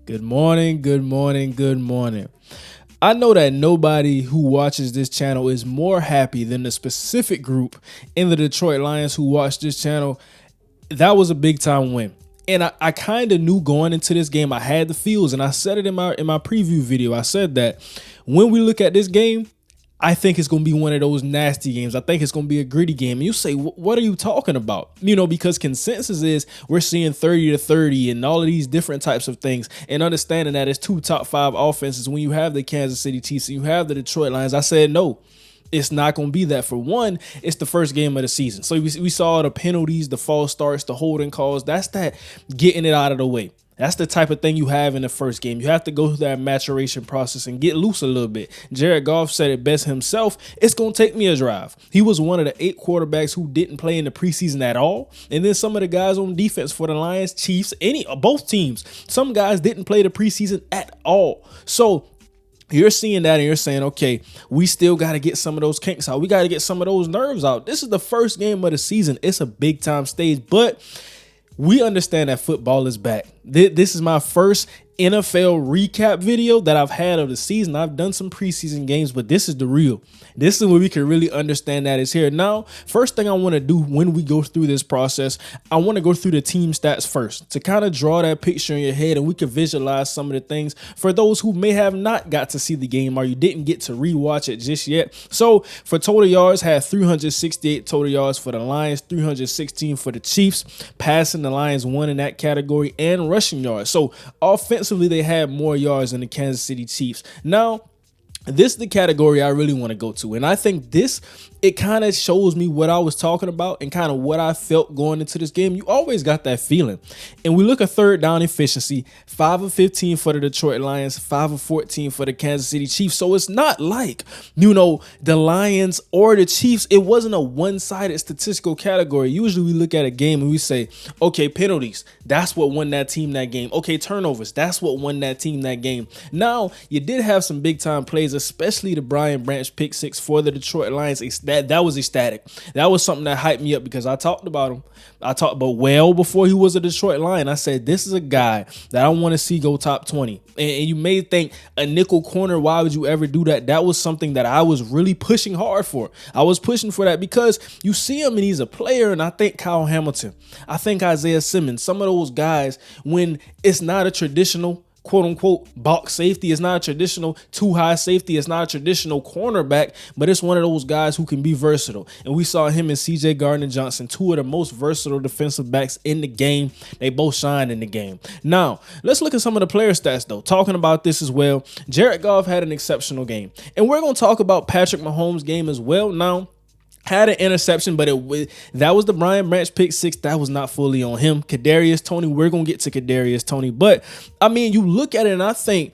Good morning, good morning, good morning. I know that nobody who watches this channel is more happy than the specific group in the Detroit Lions who watch this channel. That was a big time win. And I kind of knew going into this game, I had the feels, and I said it in my preview video. I said that when we look at this game, I think it's going to be one of those nasty games. I think it's going to be a gritty game. And you say, what are you talking about? Because consensus is we're seeing 30-30 and all of these different types of things. And understanding that it's two top 5 offenses when you have the Kansas City Chiefs and you have the Detroit Lions. I said, no, it's not going to be that. For one, it's the first game of the season. So we saw the penalties, the false starts, the holding calls. That's that getting it out of the way. That's the type of thing you have in the first game. You have to go through that maturation process and get loose a little bit. Jared Goff said it best himself. It's going to take me a drive. He was one of the 8 quarterbacks who didn't play in the preseason at all. And then some of the guys on defense for the Lions, Chiefs, both teams, some guys didn't play the preseason at all. So you're seeing that and you're saying, okay, we still got to get some of those kinks out. We got to get some of those nerves out. This is the first game of the season. It's a big time stage, but we understand that football is back. This is my first NFL recap video that I've had of the season. I've done some preseason games, but this is the real. This is where we can really understand that it's here. Now, first thing I want to do when we go through this process, I want to go through the team stats first to kind of draw that picture in your head and we can visualize some of the things for those who may have not got to see the game or you didn't get to rewatch it just yet. So for total yards, had 368 total yards for the Lions, 316 for the Chiefs, passing the Lions won in that category, and rushing yards. So offensively, they had more yards than the Kansas City Chiefs. Now, this is the category I really want to go to. And I think it kind of shows me what I was talking about and kind of what I felt going into this game. You always got that feeling. And we look at third down efficiency, 5 of 15 for the Detroit Lions, 5 of 14 for the Kansas City Chiefs. So it's not like, the Lions or the Chiefs, it wasn't a one-sided statistical category. Usually we look at a game and we say, okay, penalties, that's what won that team that game. Okay, turnovers, that's what won that team that game. Now, you did have some big-time plays, especially the Brian Branch pick 6 for the Detroit Lions. That was ecstatic. That was something that hyped me up because I talked about him. I talked about well before he was a Detroit Lion. I said, this is a guy that I want to see go top 20. And you may think a nickel corner, why would you ever do that? That was something that I was really pushing hard for. I was pushing for that because you see him and he's a player. And I think Kyle Hamilton, I think Isaiah Simmons, some of those guys, when it's not a traditional quote unquote box safety, it's not a traditional too high safety, it's not a traditional cornerback, but it's one of those guys who can be versatile. And we saw him and CJ Gardner-Johnson, 2 of the most versatile defensive backs in the game. They both shined in the game. Now, let's look at some of the player stats though. Talking about this as well, Jared Goff had an exceptional game. And we're going to talk about Patrick Mahomes' game as well. Now, had an interception, but that was the Brian Branch pick 6. That was not fully on him. Kadarius Toney, we're going to get to Kadarius Toney. But, you look at it and I think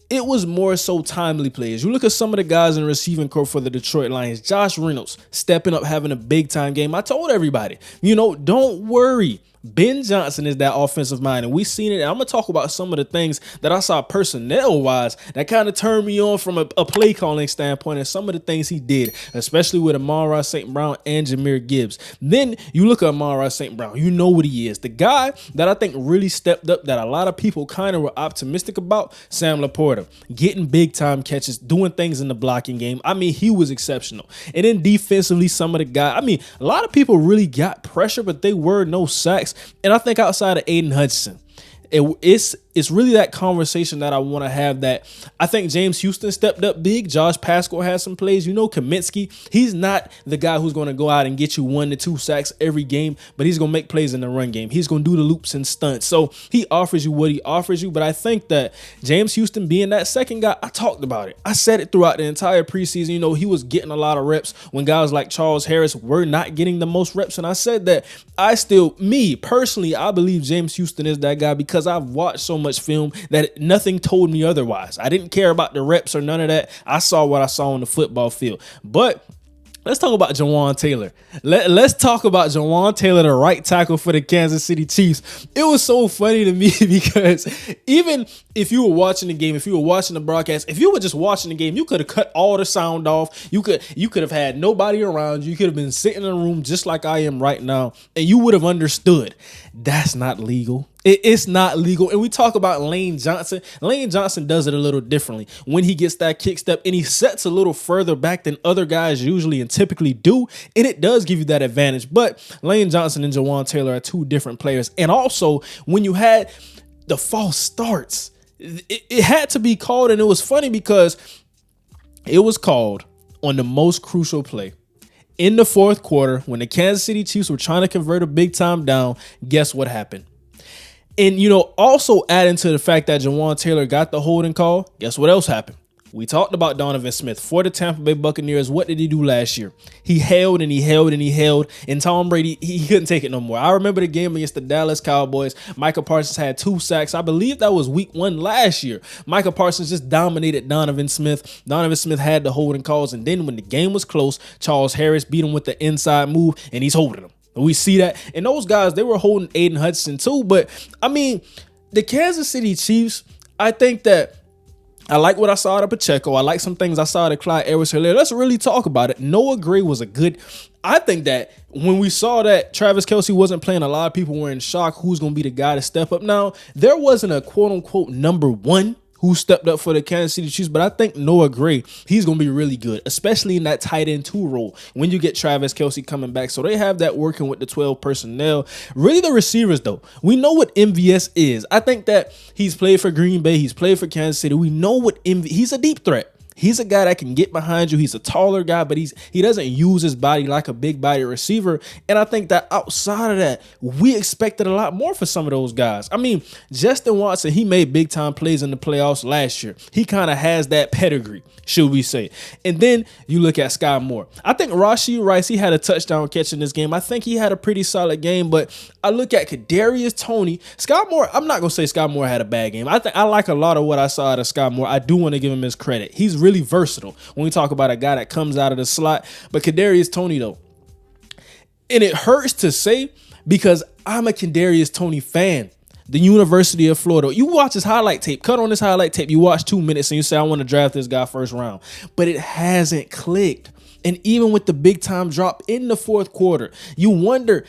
it was more so timely plays. You look at some of the guys in the receiving corps for the Detroit Lions. Josh Reynolds stepping up, having a big-time game. I told everybody, don't worry. Ben Johnson is that offensive mind, and we've seen it. And I'm going to talk about some of the things that I saw personnel-wise that kind of turned me on from a play calling standpoint and some of the things he did, especially with Amon-Ra St. Brown and Jahmyr Gibbs. Then you look at Amon-Ra St. Brown. You know what he is. The guy that I think really stepped up that a lot of people kind of were optimistic about, Sam Laporta, getting big-time catches, doing things in the blocking game. He was exceptional. And then defensively, some of the guys, a lot of people really got pressure, but they were no sacks. And I think outside of Aiden Hutchinson, it's really that conversation that I want to have that I think James Houston stepped up big. Josh Pascal has some plays. Kaminsky, he's not the guy who's going to go out and get you 1 to 2 sacks every game, but he's going to make plays in the run game. He's going to do the loops and stunts. So he offers you what he offers you. But I think that James Houston being that second guy, I talked about it. I said it throughout the entire preseason. He was getting a lot of reps when guys like Charles Harris were not getting the most reps. And I said that me personally, I believe James Houston is that guy because I've watched so much film that nothing told me otherwise. I didn't care about the reps or none of that. I saw what I saw on the football field. But let's talk about Jawan Taylor. Let's talk about Jawan Taylor, the right tackle for the Kansas City Chiefs. It was so funny to me because even if you were watching the game, if you were watching the broadcast, if you were just watching the game, you could have cut all the sound off. You could have had nobody around you. You could have been sitting in a room just like I am right now, and you would have understood that's not legal. It's not legal. And we talk about Lane Johnson. Lane Johnson does it a little differently. When he gets that kick step and he sets a little further back than other guys usually and typically do, and it does give you that advantage. But Lane Johnson and Jawan Taylor are two different players. And also, when you had the false starts, it had to be called. And it was funny because it was called on the most crucial play. In the fourth quarter, when the Kansas City Chiefs were trying to convert a big time down, guess what happened? And, also adding to the fact that Jawan Taylor got the holding call, guess what else happened? We talked about Donovan Smith for the Tampa Bay Buccaneers. What did he do last year? He held and he held and he held, and Tom Brady, he couldn't take it no more. I remember the game against the Dallas Cowboys. Micah Parsons had 2 sacks. I believe that was week 1 last year. Micah Parsons just dominated Donovan Smith. Donovan Smith had the holding calls, and then when the game was close, Charles Harris beat him with the inside move, and he's holding him. We see that. And those guys, they were holding Aiden Hudson too. But, the Kansas City Chiefs, I think that I like what I saw out of Pacheco. I like some things I saw out of Clyde Edwards-Helaire. Let's really talk about it. Noah Gray was I think that when we saw that Travis Kelce wasn't playing, a lot of people were in shock. Who's going to be the guy to step up? Now, there wasn't a quote-unquote number 1 who stepped up for the Kansas City Chiefs, but I think Noah Gray, he's going to be really good, especially in that tight end 2 role when you get Travis Kelce coming back. So they have that working with the 12 personnel. Really, the receivers, though, we know what MVS is. I think that he's played for Green Bay. He's played for Kansas City. We know what he's a deep threat. He's a guy that can get behind you. He's a taller guy, but he doesn't use his body like a big body receiver. And I think that outside of that, we expected a lot more for some of those guys. Justin Watson, he made big time plays in the playoffs last year. He kind of has that pedigree, should we say. And then you look at Sky Moore. I think Rashee Rice, he had a touchdown catch in this game. I think he had a pretty solid game, but I look at Kadarius Toney. Sky Moore, I'm not going to say Sky Moore had a bad game. I like a lot of what I saw out of Sky Moore. I do want to give him his credit. He's really versatile when we talk about a guy that comes out of the slot. But Kadarius Toney, though, and it hurts to say because I'm a Kadarius Toney fan. The University of Florida. You watch his highlight tape, cut on this highlight tape, you watch 2 minutes and you say, I want to draft this guy first round. But it hasn't clicked. And even with the big time drop in the fourth quarter, you wonder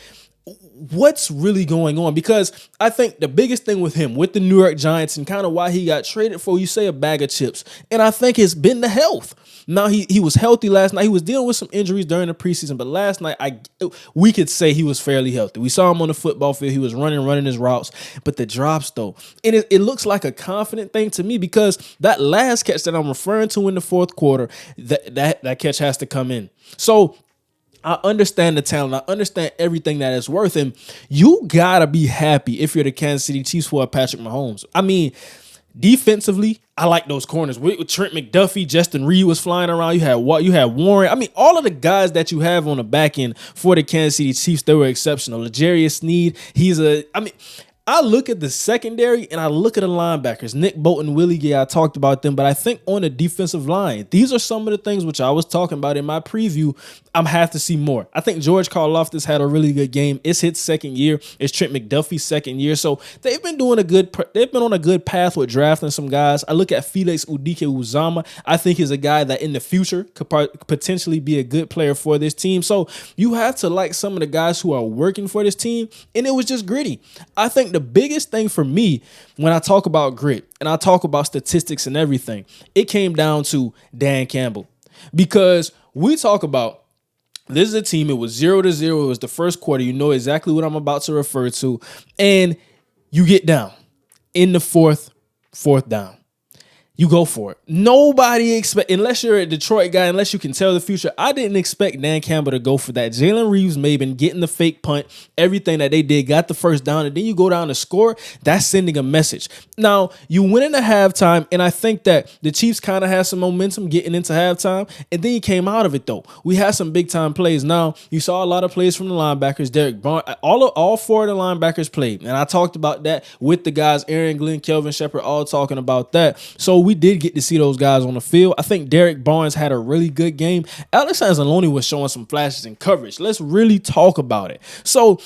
what's really going on, because I think the biggest thing with him, with the New York Giants and kind of why he got traded for, you say a bag of chips. And I think it's been the health. Now, he was healthy last night. He was dealing with some injuries during the preseason, but last night we could say he was fairly healthy. We saw him on the football field. He was running his routes, but the drops, though, and it looks like a confident thing to me, because that last catch that I'm referring to in the fourth quarter, that catch has to come in. So I understand the talent. I understand everything that it's worth. And you got to be happy if you're the Kansas City Chiefs for Patrick Mahomes. Defensively, I like those corners. With Trent McDuffie, Justin Reed was flying around. You had Warren. All of the guys that you have on the back end for the Kansas City Chiefs, they were exceptional. L'Jarius Sneed, I look at the secondary and I look at the linebackers. Nick Bolton, Willie Gay, I talked about them, but I think on the defensive line, these are some of the things which I was talking about in my preview. I'm have to see more. I think George Karlaftis had a really good game. It's his second year. It's Trent McDuffie's second year. So they've been on a good path with drafting some guys. I look at Felix Udike-Uzama. I think he's a guy that in the future could potentially be a good player for this team. So you have to like some of the guys who are working for this team, and it was just gritty. I think the biggest thing for me when I talk about grit and I talk about statistics and everything, it came down to Dan Campbell, because we talk about this is a team. It was 0-0. It was the first quarter. You know exactly what I'm about to refer to. And you get down in the fourth down. You go for it. Nobody unless you're a Detroit guy, unless you can tell the future, I didn't expect Dan Campbell to go for that. Jalen Reeves-Maybin getting the fake punt, everything that they did, got the first down, and then you go down to score. That's sending a message. Now, you went into halftime, and I think that the Chiefs kind of had some momentum getting into halftime, and then you came out of it, though. We had some big-time plays. Now, you saw a lot of plays from the linebackers. Derek Barnes, all 4 of the linebackers played, and I talked about that with the guys, Aaron Glenn, Kelvin Shepard, all talking about that. So we did get to see those guys on the field. I think Derek Barnes had a really good game. Alex Anzalone was showing some flashes in coverage. Let's really talk about it. So,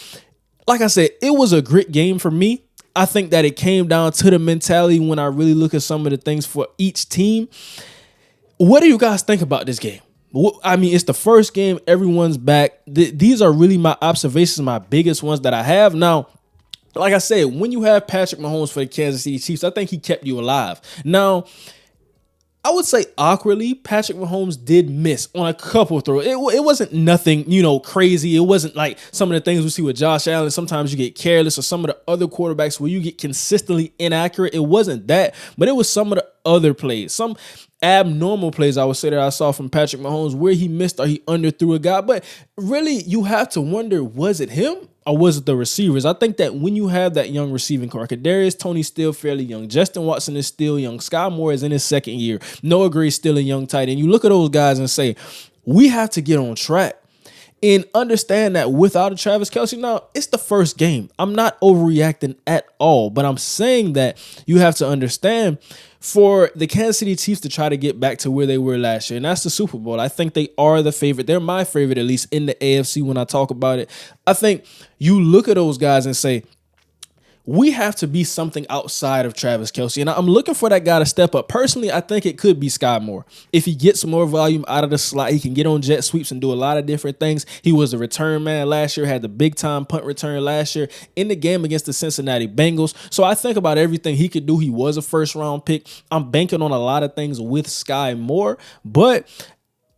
like I said, it was a great game for me. I think that it came down to the mentality when I really look at some of the things for each team. What do you guys think about this game? It's the first game. Everyone's back. These are really my observations, my biggest ones that I have. Now, like I said, when you have Patrick Mahomes for the Kansas City Chiefs, I think he kept you alive. Now, I would say awkwardly, Patrick Mahomes did miss on a couple throws. It wasn't nothing, crazy. It wasn't like some of the things we see with Josh Allen. Sometimes you get careless, or some of the other quarterbacks where you get consistently inaccurate. It wasn't that, but it was some of the other plays, some abnormal plays, I would say, that I saw from Patrick Mahomes where he missed or he underthrew a guy. But really, you have to wonder, was it him? Or was it the receivers? I think that when you have that young receiving core, Kadarius Toney's still fairly young. Justin Watson is still young. Sky Moore is in his second year. Noah Gray's still a young tight end. You look at those guys and say, we have to get on track. And understand that without a Travis Kelce, now it's the first game. I'm not overreacting at all, but I'm saying that you have to understand for the Kansas City Chiefs to try to get back to where they were last year, and that's the Super Bowl. I think they are the favorite. They're my favorite, at least in the AFC when I talk about it. I think you look at those guys and say, we have to be something outside of Travis Kelce. And I'm looking for that guy to step up. Personally, I think it could be Sky Moore. If he gets more volume out of the slot, he can get on jet sweeps and do a lot of different things. He was a return man last year, had the big-time punt return last year in the game against the Cincinnati Bengals. So I think about everything he could do. He was a first-round pick. I'm banking on a lot of things with Sky Moore, but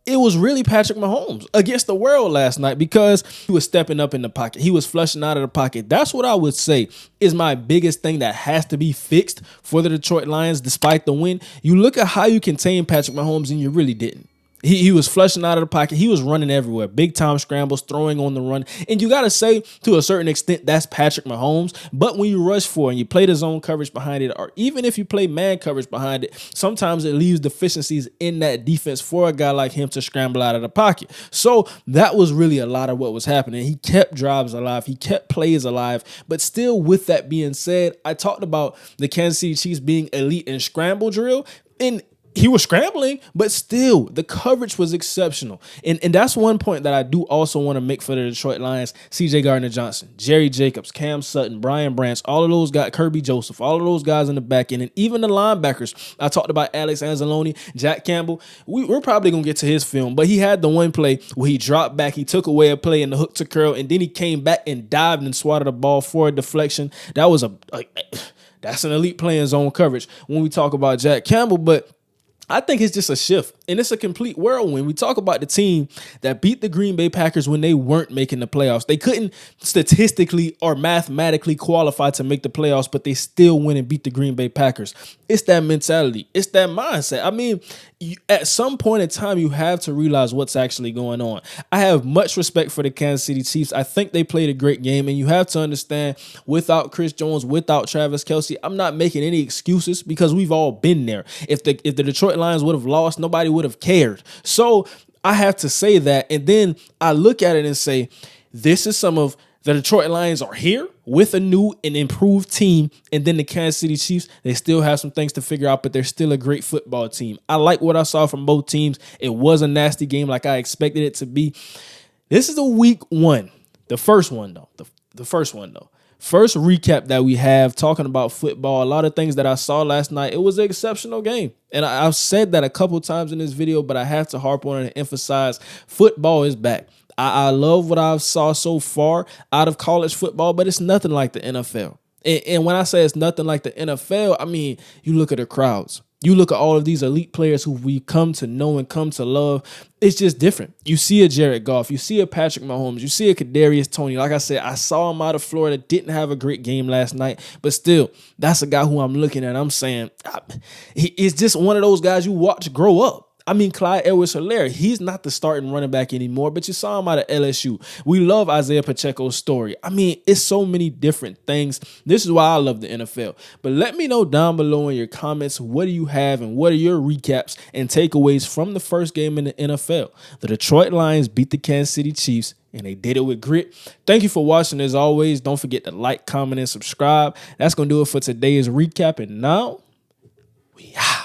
it was really Patrick Mahomes against the world last night because he was stepping up in the pocket. He was flushing out of the pocket. That's what I would say is my biggest thing that has to be fixed for the Detroit Lions despite the win. You look at how you contain Patrick Mahomes and you really didn't. He was flushing out of the pocket. He was running everywhere. Big time scrambles, throwing on the run. And you got to say, to a certain extent, that's Patrick Mahomes. But when you rush for it and you play the zone coverage behind it, or even if you play man coverage behind it, sometimes it leaves deficiencies in that defense for a guy like him to scramble out of the pocket. So that was really a lot of what was happening. He kept drives alive. He kept plays alive. But still, with that being said, I talked about the Kansas City Chiefs being elite in scramble drill. And he was scrambling, but still, the coverage was exceptional. And that's one point that I do also want to make for the Detroit Lions. C.J. Gardner-Johnson, Jerry Jacobs, Cam Sutton, Brian Branch, all of those guys, Kirby Joseph, all of those guys in the back end, and even the linebackers. I talked about Alex Anzalone, Jack Campbell. We're probably going to get to his film, but he had the one play where he dropped back, he took away a play and the hook to curl, and then he came back and dived and swatted the ball for a deflection. That was that's an elite play in zone coverage when we talk about Jack Campbell, but I think it's just a shift, and it's a complete whirlwind. We talk about the team that beat the Green Bay Packers when they weren't making the playoffs. They couldn't statistically or mathematically qualify to make the playoffs, but they still went and beat the Green Bay Packers. It's that mentality. It's that mindset. I mean, at some point in time, you have to realize what's actually going on. I have much respect for the Kansas City Chiefs. I think they played a great game, and you have to understand, without Chris Jones, without Travis Kelce, I'm not making any excuses because we've all been there. If the Detroit Lions would have lost, nobody would have cared. So I have to say that, and then I look at it and say, this is some of the Detroit Lions are here with a new and improved team, and then the Kansas City Chiefs, they still have some things to figure out, but they're still a great football team. I like what I saw from both teams. It was a nasty game like I expected it to be. This is a week one. The first one, though. The first one, though. First recap that we have talking about football, a lot of things that I saw last night. It was an exceptional game. And I've said that a couple times in this video, but I have to harp on it and emphasize football is back. I love what I've saw so far out of college football, but it's nothing like the NFL. And when I say it's nothing like the NFL, I mean, you look at the crowds. You look at all of these elite players who we come to know and come to love. It's just different. You see a Jared Goff. You see a Patrick Mahomes. You see a Kadarius Toney. Like I said, I saw him out of Florida. Didn't have a great game last night. But still, that's a guy who I'm looking at. I'm saying, he's just one of those guys you watch grow up. I mean, Clyde Edwards-Helaire, he's not the starting running back anymore, but you saw him out of LSU. We love Isaiah Pacheco's story. I mean, it's so many different things. This is why I love the NFL. But let me know down below in your comments, what do you have and what are your recaps and takeaways from the first game in the NFL? The Detroit Lions beat the Kansas City Chiefs, and they did it with grit. Thank you for watching. As always, don't forget to like, comment, and subscribe. That's going to do it for today's recap. And now, we out.